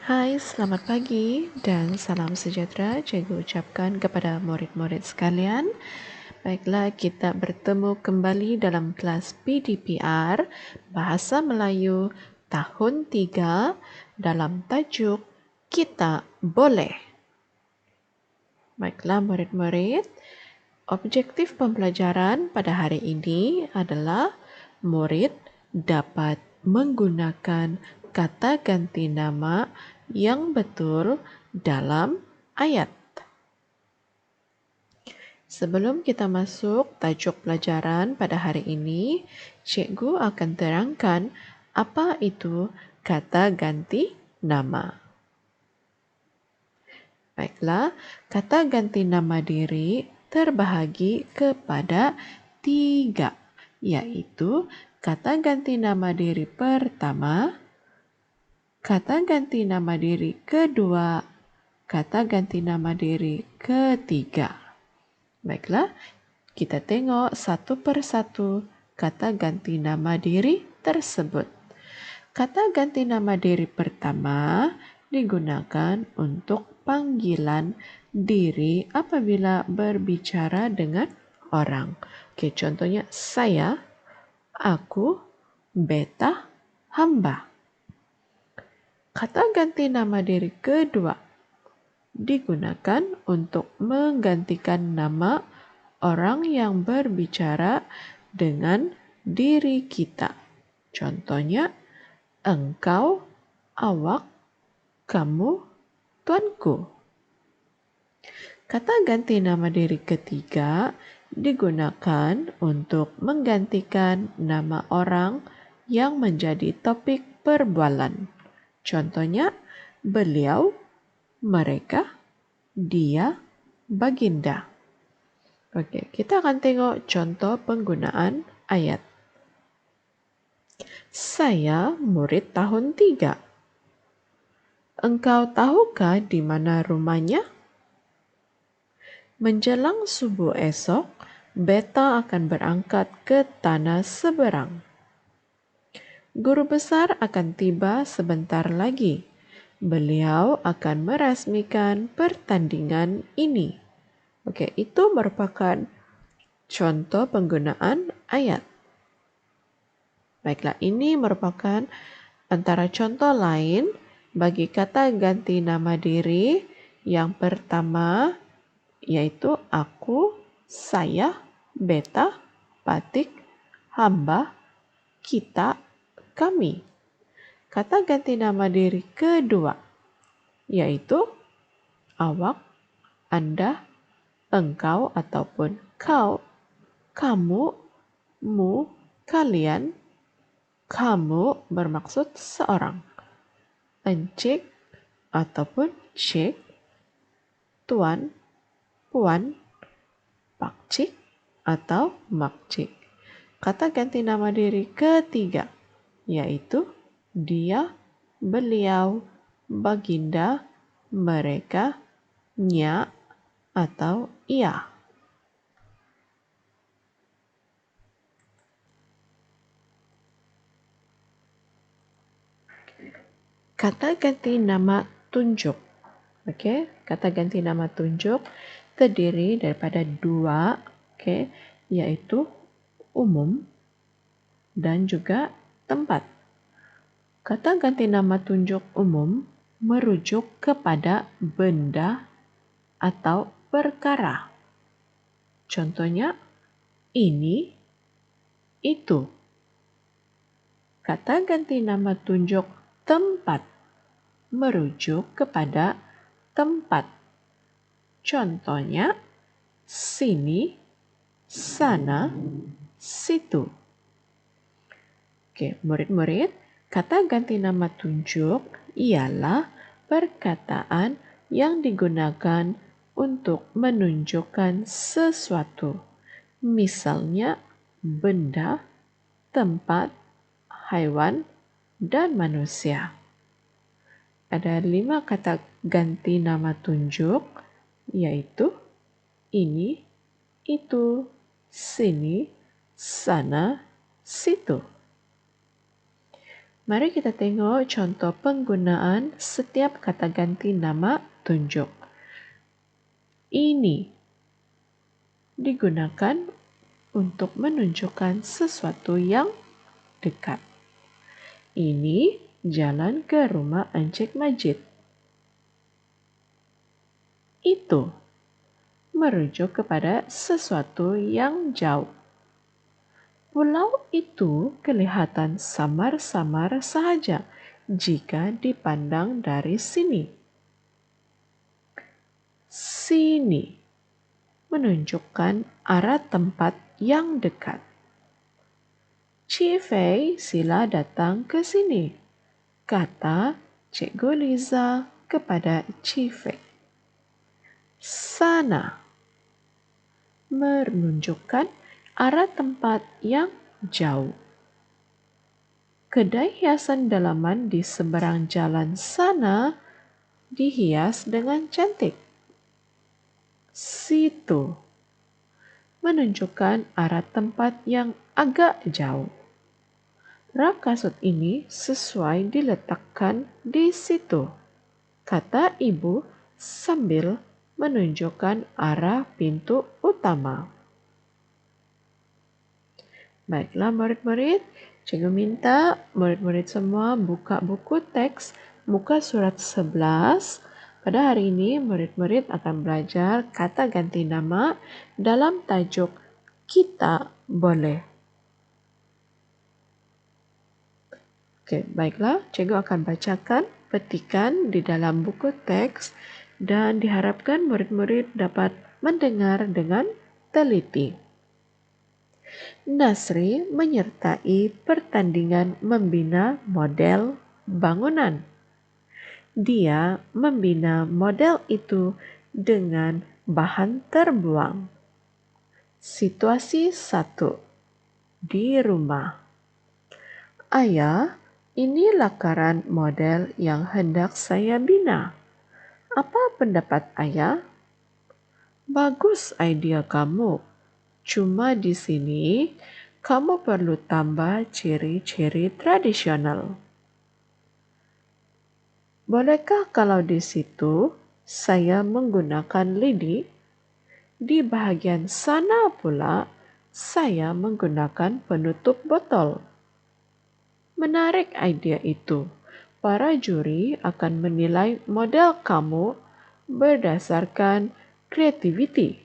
Hai, selamat pagi dan salam sejahtera cikgu ucapkan kepada murid-murid sekalian. Baiklah, kita bertemu kembali dalam kelas PDPR Bahasa Melayu tahun 3 dalam tajuk Kita Boleh. Baiklah murid-murid, objektif pembelajaran pada hari ini adalah murid dapat menggunakan kata ganti nama yang betul dalam ayat. Sebelum kita masuk tajuk pelajaran pada hari ini, cikgu akan terangkan apa itu kata ganti nama. Baiklah, kata ganti nama diri terbahagi kepada 3, yaitu kata ganti nama diri pertama, kata ganti nama diri kedua, kata ganti nama diri ketiga. Baiklah, kita tengok satu persatu kata ganti nama diri tersebut. Kata ganti nama diri pertama digunakan untuk panggilan diri apabila berbicara dengan orang. Oke, contohnya saya, aku, beta, hamba. Kata ganti nama diri kedua digunakan untuk menggantikan nama orang yang berbicara dengan diri kita. Contohnya, engkau, awak, kamu, tuanku. Kata ganti nama diri ketiga digunakan untuk menggantikan nama orang yang menjadi topik perbualan. Contohnya, beliau, mereka, dia, baginda. Oke, kita akan tengok contoh penggunaan ayat. Saya murid tahun 3. Engkau tahukah di mana rumahnya? Menjelang subuh esok, beta akan berangkat ke tanah seberang. Guru besar akan tiba sebentar lagi. Beliau akan merasmikan pertandingan ini. Oke, itu merupakan contoh penggunaan ayat. Baiklah, ini merupakan antara contoh lain bagi kata ganti nama diri yang pertama, yaitu aku, saya, beta, batik, hamba, kita, kami. Kata ganti nama diri kedua, yaitu awak, anda, engkau ataupun kau, kamu, mu, kalian. Kamu bermaksud seorang. Encik ataupun cik, tuan, puan, pakcik atau makcik. Kata ganti nama diri ketiga, yaitu dia, beliau, baginda, mereka, nya, atau ia. Kata ganti nama tunjuk. Okey, kata ganti nama tunjuk terdiri daripada 2, okey, iaitu umum dan juga tempat. Kata ganti nama tunjuk umum merujuk kepada benda atau perkara. Contohnya, ini, itu. Kata ganti nama tunjuk tempat merujuk kepada tempat. Contohnya, sini, sana, situ. Oke, murid-murid, kata ganti nama tunjuk ialah perkataan yang digunakan untuk menunjukkan sesuatu. Misalnya, benda, tempat, haiwan, dan manusia. Ada 5 kata ganti nama tunjuk, yaitu ini, itu, sini, sana, situ. Mari kita tengok contoh penggunaan setiap kata ganti nama tunjuk. Ini digunakan untuk menunjukkan sesuatu yang dekat. Ini jalan ke rumah Encik Majid. Itu merujuk kepada sesuatu yang jauh. Pulau itu kelihatan samar-samar sahaja jika dipandang dari sini. Sini menunjukkan arah tempat yang dekat. Cifei, sila datang ke sini, kata Cikgu Liza kepada Cifei. Sana menunjukkan arah tempat yang jauh. Kedai hiasan dalaman di seberang jalan sana dihias dengan cantik. Situ menunjukkan arah tempat yang agak jauh. Rak kasut ini sesuai diletakkan di situ, kata ibu sambil menunjukkan arah pintu utama. Baiklah murid-murid, cikgu minta murid-murid semua buka buku teks muka surat 11. Pada hari ini murid-murid akan belajar kata ganti nama dalam tajuk Kita Boleh. Okey, baiklah, cikgu akan bacakan petikan di dalam buku teks dan diharapkan murid-murid dapat mendengar dengan teliti. Nasri menyertai pertandingan membina model bangunan. Dia membina model itu dengan bahan terbuang. Situasi 1. Di rumah. Ayah, ini lakaran model yang hendak saya bina. Apa pendapat ayah? Bagus idea kamu. Cuma di sini, kamu perlu tambah ciri-ciri tradisional. Bolehkah kalau di situ saya menggunakan lidi? Di bahagian sana pula, saya menggunakan penutup botol. Menarik idea itu. Para juri akan menilai model kamu berdasarkan kreativiti.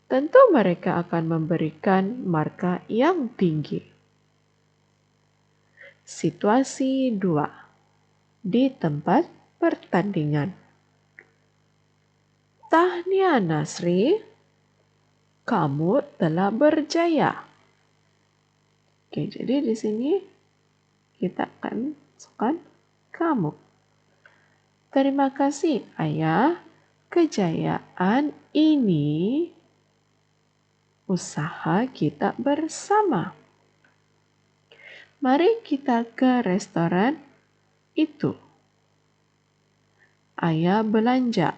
Tentu mereka akan memberikan markah yang tinggi. Situasi 2. Di tempat pertandingan. Tahniah Nasri, kamu telah berjaya. Oke, jadi di sini kita akan masukkan kamu. Terima kasih ayah, kejayaan ini usaha kita bersama. Mari kita ke restoran itu. Ayah belanja.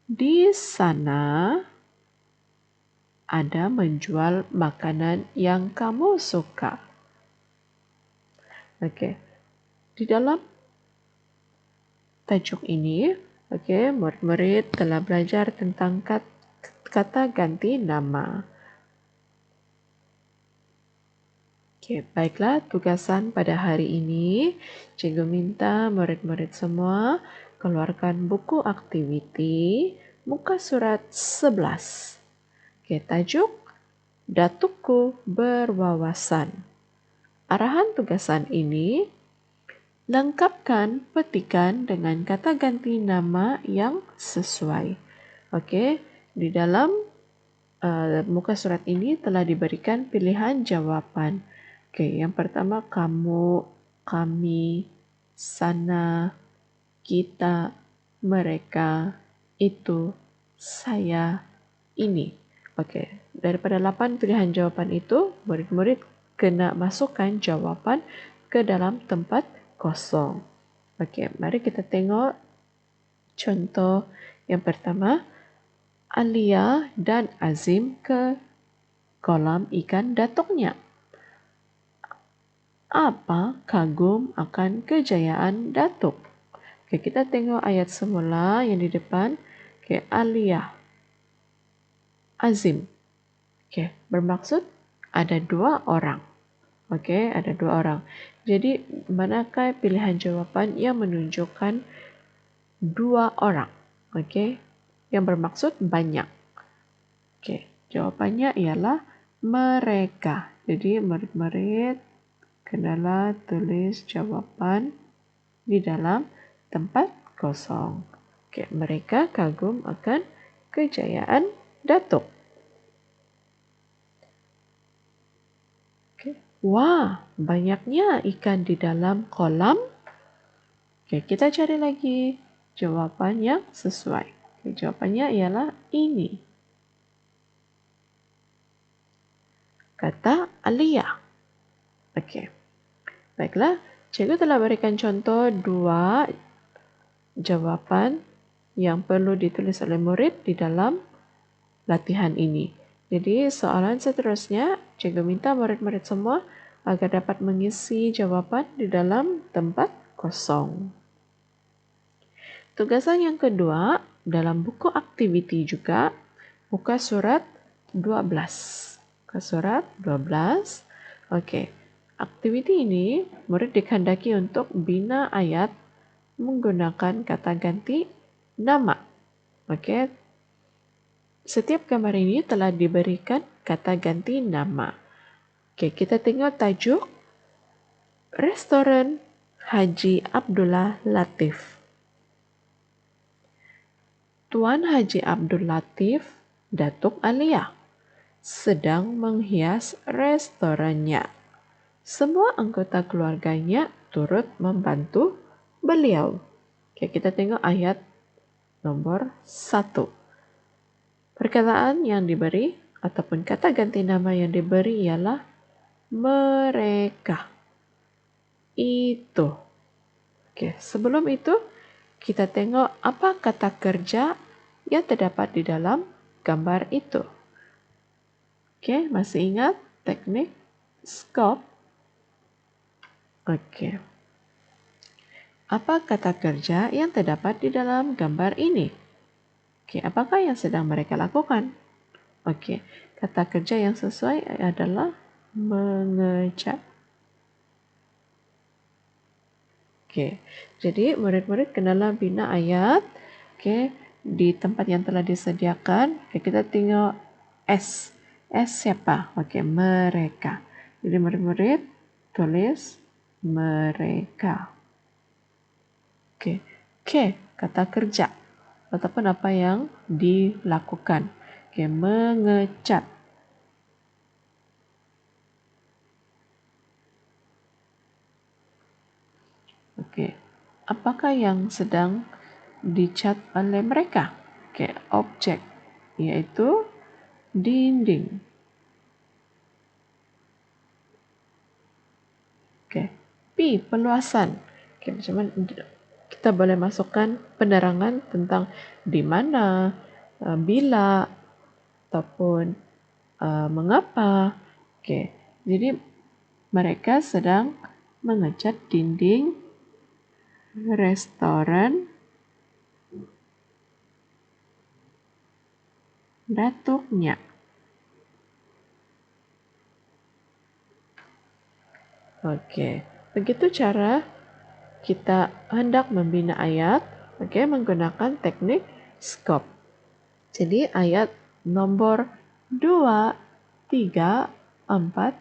Di sana ada menjual makanan yang kamu suka. Okey. Di dalam tajuk ini, murid-murid telah belajar tentang kata ganti nama. Baiklah, tugasan pada hari ini, cikgu minta murid-murid semua keluarkan buku aktiviti muka surat 11. Tajuk Datukku Berwawasan. Arahan tugasan ini, lengkapkan petikan dengan kata ganti nama yang sesuai. Di dalam muka surat ini telah diberikan pilihan jawapan. Yang pertama, kamu, kami, sana, kita, mereka, itu, saya, ini. Daripada 8 pilihan jawapan itu, murid-murid kena masukkan jawapan ke dalam tempat kosong. Mari kita tengok contoh yang pertama. Alia dan Azim ke kolam ikan datuknya. Apa kagum akan kejayaan Datuk? Oke, kita tengok ayat semula yang di depan. Oke, Aliyah, Azim. Oke, bermaksud ada 2 orang. Oke, ada 2 orang. Jadi, manakah pilihan jawapan yang menunjukkan 2 orang? Oke, yang bermaksud banyak. Oke, jawapannya ialah mereka. Jadi, murid-murid kenalah tulis jawapan di dalam tempat kosong. Oke, mereka kagum akan kejayaan Datuk. Oke. Wah, banyaknya ikan di dalam kolam. Oke, kita cari lagi jawaban yang sesuai. Oke, jawabannya ialah ini. Kata Aliyah. Oke. Baiklah, cikgu telah berikan contoh 2 jawapan yang perlu ditulis oleh murid di dalam latihan ini. Jadi soalan seterusnya, cikgu minta murid-murid semua agar dapat mengisi jawapan di dalam tempat kosong. Tugasan yang kedua, dalam buku aktiviti juga, muka surat 12. Muka surat 12. Okey. Aktiviti ini, murid dikehendaki untuk bina ayat menggunakan kata ganti nama. Okey. Setiap gambar ini telah diberikan kata ganti nama. Okey, kita tengok tajuk Restoran Haji Abdullah Latif. Tuan Haji Abdul Latif, Datuk Aliyah, sedang menghias restorannya. Semua anggota keluarganya turut membantu beliau. Okey, kita tengok ayat nombor 1. Perkataan yang diberi ataupun kata ganti nama yang diberi ialah mereka. Itu. Okey, sebelum itu kita tengok apa kata kerja yang terdapat di dalam gambar itu. Okey, masih ingat teknik skop? Okey. Apa kata kerja yang terdapat di dalam gambar ini? Okey, apakah yang sedang mereka lakukan? Okey, kata kerja yang sesuai adalah mengecat. Okey, jadi murid-murid kenalah bina ayat. Okey, di tempat yang telah disediakan. Okey, kita tengok S. S siapa? Okey, mereka. Jadi murid-murid tulis mereka. Okey, K, kata kerja ataupun apa yang dilakukan. Okey, mengecat. Okey, apakah yang sedang dicat oleh mereka? Okey, objek iaitu dinding. Okey, P, perluasan. Okey, macam mana kita boleh masukkan penerangan tentang di mana, bila ataupun mengapa. Okey, jadi mereka sedang mengecat dinding restoran datuknya. Okey, begitu cara kita hendak membina ayat, okey, menggunakan teknik skop. Jadi ayat nombor 2, 3, 4,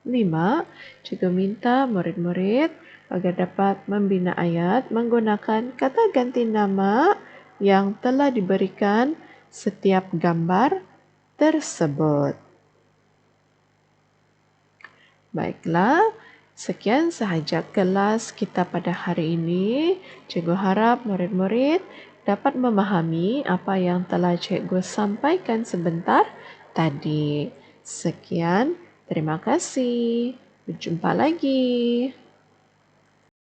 5, cikgu minta murid-murid agar dapat membina ayat menggunakan kata ganti nama yang telah diberikan setiap gambar tersebut. Baiklah, sekian sahaja kelas kita pada hari ini. Cikgu harap murid-murid dapat memahami apa yang telah cikgu sampaikan sebentar tadi. Sekian, terima kasih. Berjumpa lagi.